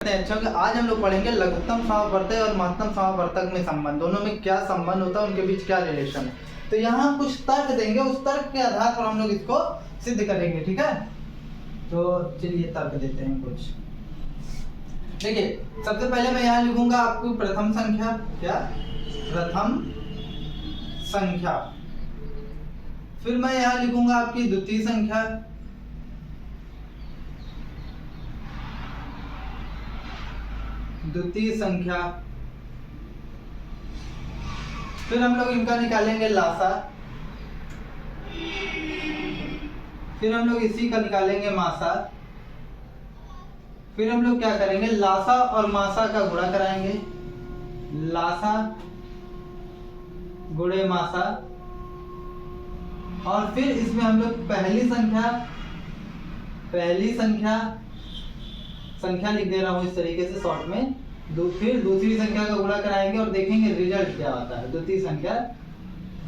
अच्छा, आज हम लोग पढ़ेंगे लघुत्तम समापवर्तक और महत्तम समापवर्तक में संबंध, दोनों में क्या संबंध होता है, उनके बीच क्या रिलेशन है। तो यहाँ हम कुछ तर्क देंगे, उस तर्क के आधार पर हम लोग इसको सिद्ध करेंगे। ठीक है, तो चलिए तर्क देते हैं कुछ। देखिए, सबसे पहले मैं यहाँ लिखूंगा आपकी प्रथम संख्या, क्या प्रथम संख्या। फिर मैं यहाँ लिखूंगा आपकी द्वितीय संख्या, द्वितीय संख्या। फिर हम लोग इनका निकालेंगे लासा, फिर हम लोग इसी का निकालेंगे मासा। फिर हम लोग क्या करेंगे, लासा और मासा का गुणा कराएंगे, लासा गुणे मासा। और फिर इसमें हम लोग पहली संख्या लिख दे रहा हूं इस तरीके से शॉर्ट में। फिर दूसरी संख्या का गुणा कराएंगे और देखेंगे रिजल्ट क्या आता है, द्वितीय संख्या।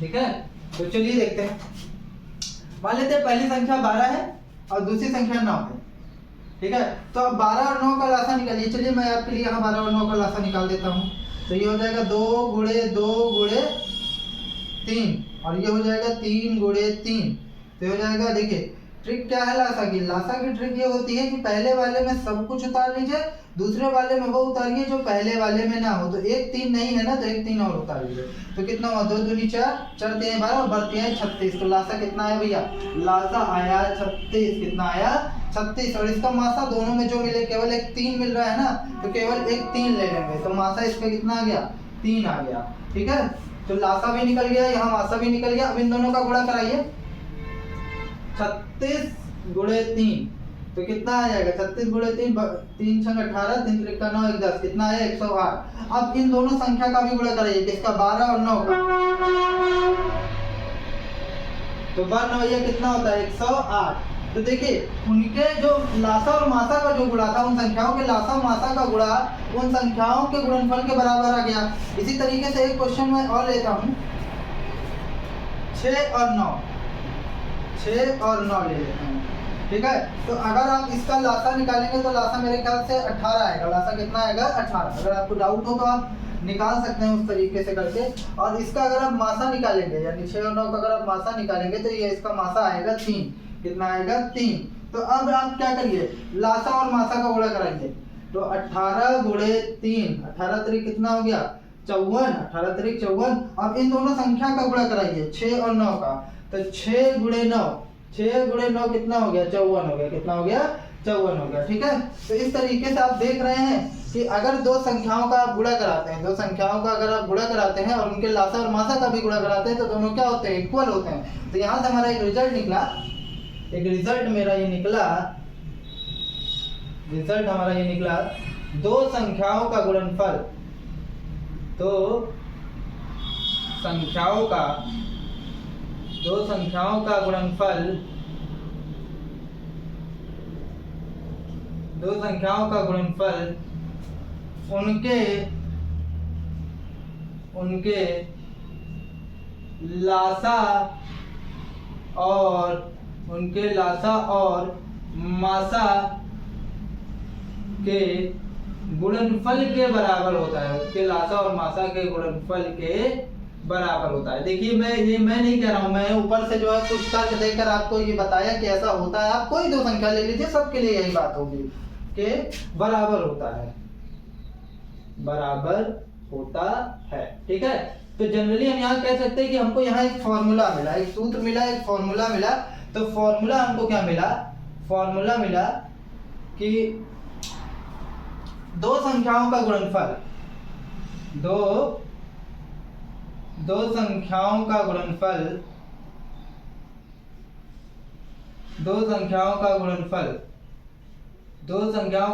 ठीक है, तो चलिए देखते हैं। मान लेते हैं पहली संख्या 12 है और दूसरी संख्या 9 है। ठीक है, तो अब 12 और 9 का लासा निकालिए। चलिए मैं आपके लिए यहाँ 12 और 9 का लासा निकाल देता हूँ। तो ये हो जाएगा 2 गुणे 2 गुणे 3 और ये हो जाएगा 3 गुणे 3। तो हो जाएगा, देखिए ट्रिक क्या है लासा की। लासा की ट्रिक ये होती है कि पहले वाले में सब कुछ उतार लीजिए, दूसरे वाले में वो उतारिए जो पहले वाले में ना हो। तो 1 3 नहीं है ना, तो 1 3 और उतार लीजिए। तो कितना हुआ, 2 दूनी 4, 4 3 12 और बढ़ती है 36। तो लासा कितना आया भैया, लासा आया 36। कितना आया, 36। और इसका मासा दोनों में जो मिले, केवल एक 3 मिल रहा है ना, तो केवल एक 3 ले लेंगे। तो मासा इसका कितना आ गया, 3 आ गया। ठीक है, तो लासा भी निकल गया, यहाँ मासा भी निकल गया। अब इन दोनों का गुणा कराइए, 36 गुणे 3। तो कितना आ जाएगा, 36 गुणे 3, 3 छंग 18, 3 त्रिका 9, 1 10। कितना आया, 108। अब इन दोनों संख्या का भी गुणा कराइए, किसका, 12 और 9 का। तो 12 9 ये कितना होता है, 108। तो देखिए उनके जो लासा और मासा का जो गुणा था, उन संख्याओं के लासा मासा का गुणा उन संख्याओं के गुणनफल के बराबर आ गया। इसी तरीके से एक क्वेश्चन मैं और लेता हूँ, 6 और 9 ले लेते हैं। ठीक है, तो अगर आप इसका लासा निकालेंगे तो लासा मेरे ख्याल से 18 आएगा। लासा कितना आएगा, 18। अगर आपको डाउट हो तो आप निकाल सकते हैं उस तरीके से करके। और इसका अगर आप मासा निकालेंगे, यानी 6 और 9 का अगर आप मासा निकालेंगे तो ये इसका मासा आएगा 3। कितना आएगा, 3। तो अब आप क्या करिए, लासा और मासा का गुणा कराइए। तो 18 गुणे 3, 18 त्रिक कितना हो गया, 54, 18 त्रिक 54। अब इन दोनों संख्या का गुणा कराइए, 6 और 9 का। तो 6 गुणे 9, 6 गुणे 9 कितना हो गया, 54 हो गया। कितना हो गया, 54 हो गया। ठीक है, तो इस तरीके से आप देख रहे हैं कि अगर दो संख्याओं का आप गुणा कराते हैं, दो संख्याओं का अगर आप गुणा कराते हैं और उनके लासा और मासा का भी गुणा कराते हैं, तो दोनों क्या होते हैं, इक्वल होते हैं। तो यहाँ से हमारा एक रिजल्ट निकला, रिजल्ट हमारा ये निकला, दो संख्याओं का गुणनफल, दो संख्याओं का गुणनफल उनके लासा और मासा के गुणनफल के बराबर होता है। उसके लासा और मासा के गुणनफल के बराबर होता है। देखिए मैं नहीं कह रहा हूं, मैं ऊपर से जो है कुछ तर्क देकर आपको ये बताया कि ऐसा होता है। आप कोई दो संख्या ले लीजिए, सबके लिए यही बात होगी कि बराबर होता है। ठीक है, तो जनरली हम यहाँ कह सकते हैं कि हमको यहाँ एक फॉर्मूला मिला, एक सूत्र मिला, एक फॉर्मूला मिला। तो फॉर्मूला हमको क्या मिला, फॉर्मूला मिला कि दो संख्याओं का गुणनफल, दो संख्याओं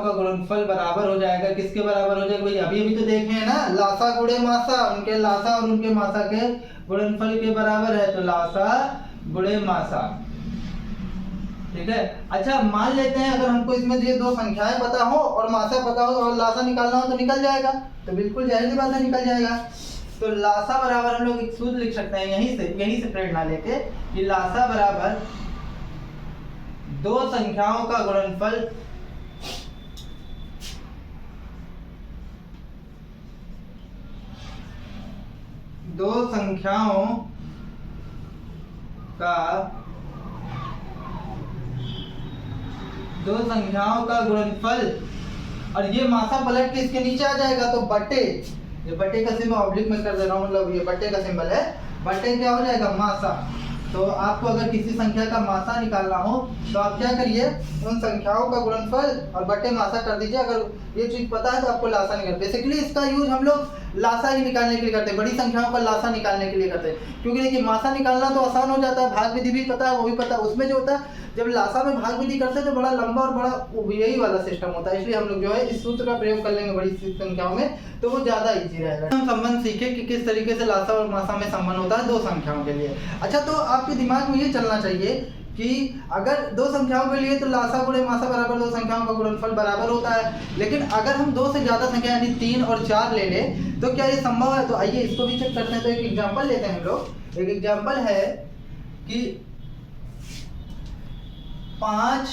का गुणनफल बराबर हो जाएगा, किसके बराबर हो जाएगा भाई, अभी तो देखे हैं ना, लासा गुणे मासा, उनके लासा और उनके मासा के गुणनफल के बराबर है। तो लासा गुणे मासा। ठीक है, अच्छा मान लेते हैं अगर हमको इसमें ये दो संख्याएं पता हो और मासा पता हो और लासा निकालना हो तो निकल जाएगा। तो बिल्कुल जाहिर सी बात है, निकल जाएगा। तो लासा बराबर हम लोग एक सूत्र लिख सकते हैं यहीं से प्रेरणा लेके कि लासा बराबर दो संख्याओं का गुणनफल दो संख्याओं का गुणनफल, और ये मासा पलट के इसके नीचे आ जाएगा तो बटे, ये बटे का सिंबल ऑब्लिक में कर दे रहा हूँ, मतलब ये बटे का सिंबल है, बटे क्या हो जाएगा मासा। तो आपको अगर किसी संख्या का मासा निकालना हो तो आप क्या करिए, उन संख्याओं का गुणनफल और बटे मासा कर दीजिए। अगर ये चीज पता है तो आपको लासा निकाल, बेसिकली इसका यूज हम लोग लासा ही निकालने के लिए करते हैं, बड़ी संख्याओं का लासा निकालने के लिए करते हैं। क्योंकि देखिए मासा निकालना तो आसान हो जाता है, भाग विधि भी पता है, वो भी पता है, उसमें जो होता है जब लासा में भाग विधि करते हैं तो बड़ा लंबा और बड़ा यही वाला सिस्टम होता है, इसलिए हम लोग जो है इस सूत्र का प्रयोग कर लेंगे बड़ी संख्याओं में, तो वो ज्यादा इजी रहेगा। हम संबंध सीखे कि किस तरीके से लासा और मासा में संबंध होता है दो संख्याओं के लिए। अच्छा, तो आपके दिमाग में ये चलना चाहिए कि अगर दो संख्याओं के लिए तो लासा गुणे मासा बराबर दो संख्याओं का गुणनफल बराबर होता है, लेकिन अगर हम दो से ज्यादा संख्या यानी 3 और 4 ले लें तो क्या ये संभव है? तो आइए इसको भी चेक करते हैं। तो एक एग्जांपल लेते हैं हम लोग। एक एग्जांपल है कि 5,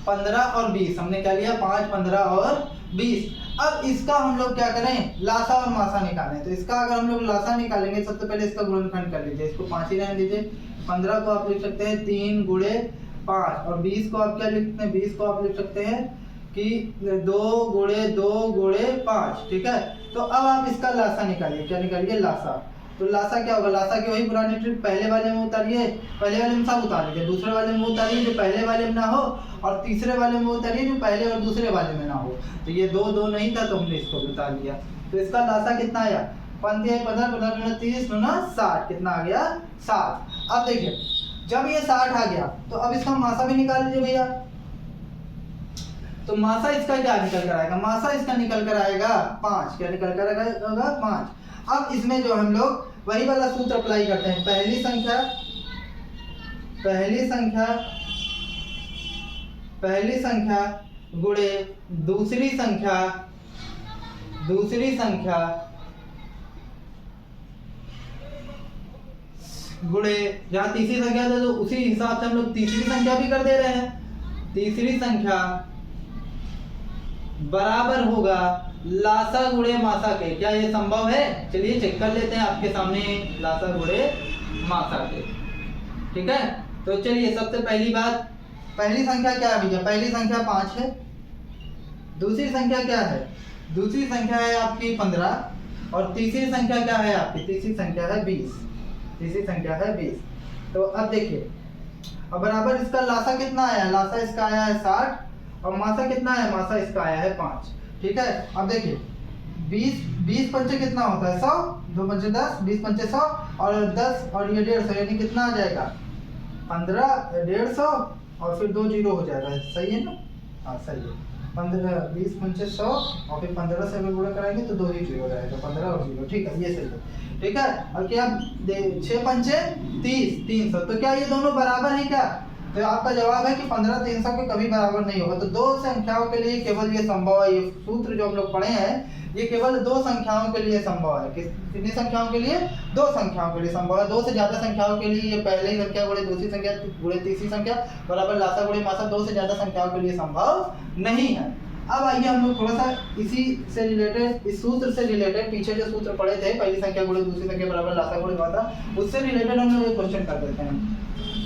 15 और 20, हमने क्या लिया 5, 15 और 20। अब इसका हम लोग क्या करें, लासा और मासा निकालें। तो इसका अगर हम लोग लासा निकालेंगे, सबसे पहले इसका गुणनखंड कर लीजिए, इसको 5 ही रहने दीजिए। 15 को आप लिख सकते हैं 3 गुणे 5, और 20 को आप क्या लिख सकते हैं, 20 को आप लिख सकते हैं कि 2 गुणे 2 गुणे 5, ठीक है। तो अब आप इसका लासा निकालिए, क्या निकालिए, लासा। तो लासा क्या होगा, लासा की वही पुरानी ट्रिक, पहले वाले में उतारिए, पहले वाले में सब उतार लीजिए, दूसरे वाले में उतारिए जो पहले वाले में ना हो, और तीसरे वाले में उतारिए जो पहले और दूसरे वाले में ना हो। तो ये 2 2 नहीं था तो हमने इसको उतार लिया। तो इसका लासा कितना आया, 15 15 15 30 60, कितना आ गया 60। अब देखिए जब ये 60 आ गया तो अब इसका मासा भी निकाल लीजिए भैया। तो मासा इसका क्या निकल कर आएगा, मासा इसका निकल कर आएगा 5, क्या निकल कर आएगा 5। अब इसमें जो हम लोग वही वाला सूत्र अप्लाई करते हैं, पहली संख्या गुणे दूसरी संख्या गुणे, जहाँ तीसरी संख्या था तो उसी हिसाब से हम लोग तीसरी संख्या भी कर दे रहे हैं। तीसरी संख्या बराबर होगा लासा गुणे मासा के। क्या ये संभव है? चलिए चेक कर लेते हैं आपके सामने, लासा गुणे मासा के, ठीक है। तो चलिए सबसे पहली बात, पहली संख्या क्या है भैया, पहली संख्या 5 है। दूसरी संख्या क्या है, दूसरी संख्या है आपकी 15, और तीसरी संख्या क्या है आपकी, तीसरी संख्या है 20, तीसरी संख्या है 20। तो अब देखिए, अब बराबर इसका लासा कितना आया, लासा इसका आया है 60, और मासा कितना है, मासा इसका आया है 5, ठीक है। अब देखिए 20 पंचे कितना होता है 100, 2 पंचे 10, 20 पंचे 100, और 10 और ये 150, यानी कितना आ जाएगा 15, 150, और फिर 2 जीरो हो जाएगा, सही है ना, हाँ सही है। 15 20 पंचे 100, और फिर 15 से अगर गुणा कराएंगे तो 2 ही जीरो हो जाएगा, 15 और 0, ठीक है, ये सही है, ठीक है। और क्या 6 पंचे 30, 300, तो क्या ये दोनों बराबर है क्या? तो आपका जवाब है कि 15 300 के कभी बराबर नहीं होगा। तो दो संख्याओं के लिए केवल ये संभव है, ये सूत्र जो हम लोग पढ़े हैं ये केवल दो संख्याओं के लिए संभव है। कितनी संख्याओं के लिए? दो संख्याओं के लिए संभव है। दो से ज्यादा संख्याओं के लिए ये पहली संख्या गुणे दूसरी संख्या गुणे तीसरी संख्या बराबर लासा गुणे मासा, दो से ज्यादा संख्याओं के लिए संभव नहीं है। अब आइए हम लोग थोड़ा सा इसी से रिलेटेड, इस सूत्र से रिलेटेड, पीछे जो सूत्र पढ़े थे पहली संख्या गुणे दूसरी संख्या बराबर लासा गुणे मासा, उससे रिलेटेड हम लोग एक क्वेश्चन कर देते हैं।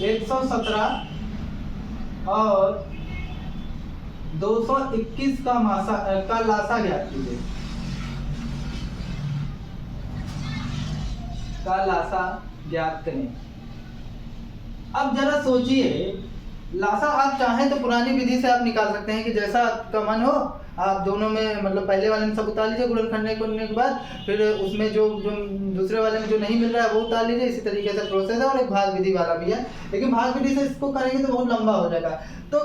117 और 221 का मासा का लासा ज्ञात कीजिए, का लासा ज्ञात करें। अब जरा सोचिए, लासा आप चाहें तो पुरानी विधि से आप निकाल सकते हैं कि जैसा आपका मन हो, आप दोनों में मतलब पहले वाले में सब उतार लीजिए गुणनखंड करने के बाद, फिर उसमें जो दूसरे वाले में जो नहीं मिल रहा है वो उतार लीजिए। इसी तरीके से प्रोसेस है, और एक भाग विधि वाला भी है, लेकिन भाग विधि से इसको करेंगे तो बहुत लंबा हो जाएगा। तो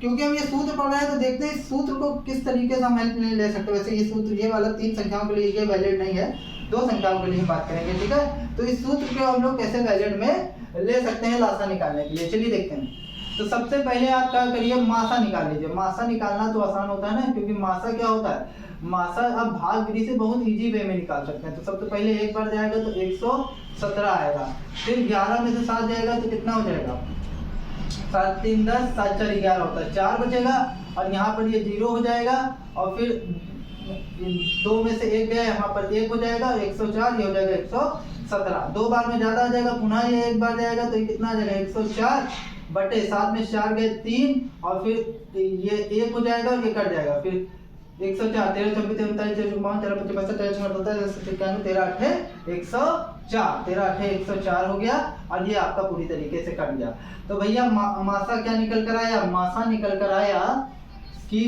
क्योंकि हम ये सूत्र पढ़ रहे हैं तो देखते हैं इस सूत्र को किस तरीके से हम हेल्प ले सकते हैं। वैसे ये सूत्र ये वाला 3 संख्याओं के लिए ये वैलिड नहीं है, 2 संख्याओं के लिए हम बात करेंगे, ठीक है। तो इस सूत्र को हम लोग कैसे वैलिड में ले सकते हैं लासा निकालने के लिए, चलिए देखते हैं। तो सबसे पहले आप क्या करिए, मासा निकाल लीजिए। मासा निकालना तो आसान होता है ना, क्योंकि मासा क्या होता है, मासा आप भाग विधि से बहुत इजी वे में निकाल सकते हैं। तो सबसे पहले एक बार जाएगा तो 117 आएगा, फिर 11 में से 7 जाएगा तो कितना हो जाएगा, 7 3 10, 7 4 11 होता है, 4 बचेगा, और यहाँ पर ये 0 हो जाएगा, और फिर 2 में से 1 गया, यहाँ पर 1 हो जाएगा, 104, ये हो जाएगा 17। 2 बार में ज्यादा आ जाएगा, पुनः ये एक बार जाएगा तो ये कितना आ जाएगा 104 बटे 7 में 4 गए 3 और फिर ये 1 हो जाएगा और ये कट जाएगा, फिर 104 13 24 39 40 52 53 55 56 57 13 8 104 13 8 104 हो गया और ये आपका पूरी तरीके से कट गया। तो भैया मासा क्या निकल कर आया, मासा निकल कर आया कि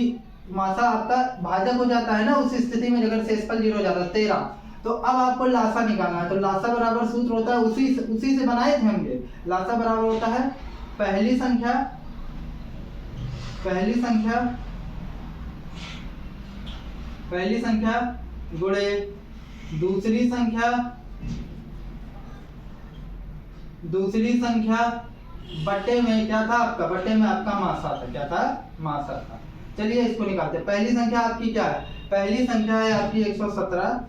मासा आपका भाजक हो जाता है ना उस स्थिति में अगर शेषफल 0 हो जाता है 13। तो अब आपको लासा निकालना है, तो लासा बराबर सूत्र होता है उसी से बनाए थे हम ये। लासा बराबर होता है पहली संख्या गुणे दूसरी संख्या बट्टे में क्या था आपका, बट्टे में आपका मासा था, क्या था मासा था। चलिए इसको निकालते हैं। पहली संख्या आपकी क्या है, पहली संख्या है आपकी 117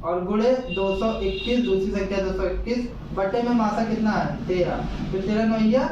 और गुणे 221, दूसरी संख्या 221 बट्टे में मासा कितना है 13, फिर 13 9 या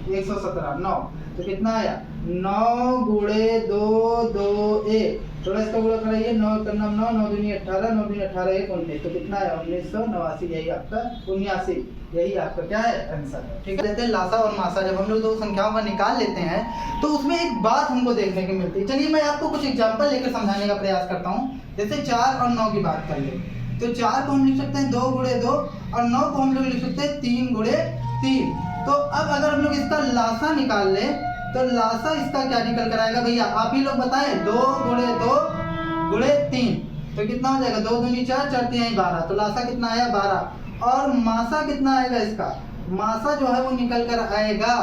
117 9, तो कितना आया 9 गुणे 2 2 1, थोड़ा इसका गुणा कराइए 9 9 9 9 दूनी 18 9 दूनी 18 1 19, तो कितना आया 1989, यही आपका 79, यही आपका क्या है आंसर है। ठीक है, लेते हैं लासा और मासा। जब हम लोग दो संख्याओं का निकाल लेते हैं तो उसमें एक बात हमको देखने को मिलती है। चलिए मैं आपको कुछ एग्जांपल लेकर समझाने का प्रयास करता हूँ। जैसे 4 और 9 की बात कर ले, तो 4 को हम लिख सकते हैं 2 गुणे 2 और 9 को हम लोग लिख सकते हैं 3 गुणे 3। तो अब अगर हम लोग इसका लासा निकाल ले तो लासा इसका क्या निकल कर आएगा भैया, आप ही लोग बताएं। 2 गुणे 2 गुणे 3, तो कितना हो जाएगा 2 दूनी 4 4 3 12, तो लासा कितना आया 12। और मासा कितना आएगा इसका, मासा जो है वो निकल कर आएगा,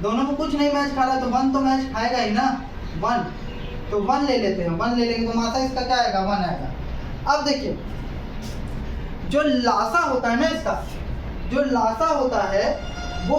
दोनों में कुछ नहीं मैच खा रहा तो 1 तो मैच खाएगा ही ना 1, तो 1 ले लेते हैं, 1 ले लेंगे तो मासा इसका क्या आएगा 1 आएगा। अब देखिए जो लासा होता है ना, इसका जो लासा होता है वो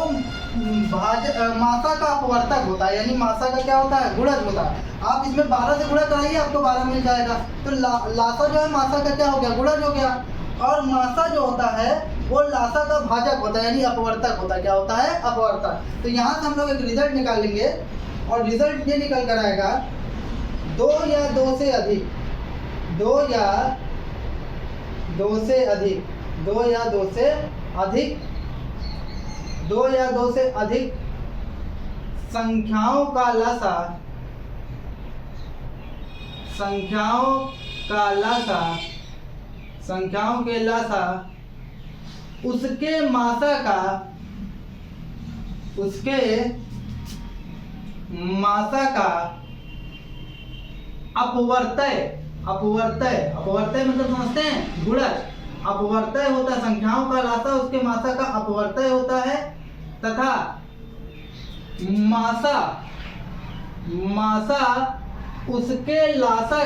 मासा का अपवर्तक होता है, यानी मासा का क्या होता है गुणज होता है। आप इसमें 12 से गुणा कराइए आपको 12 मिल जाएगा, तो लासा जो है मासा का क्या हो गया गुणज हो गया। और मासा जो होता है वो लासा का भाजक होता है, यानी अपवर्तक होता है। क्या होता है अपवर्तक। तो यहाँ से हम लोग एक रिजल्ट निकालेंगे और रिजल्ट ये निकल कर आएगा 2 या 2 से अधिक, 2 या 2 से अधिक, 2 या 2 से अधिक, 2 या 2 से अधिक संख्याओं का लसा, संख्याओं के लसा उसके मासा का अपवर्तय मतलब समझते हैं गुणज, अपवर्तय होता है। संख्याओं का लासा उसके मासा का अपवर्तय होता है तथा मासा उसके लासा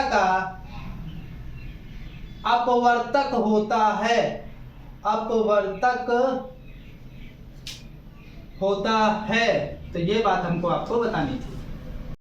का अपवर्तक होता है, तो ये बात हमको आपको बतानी थी।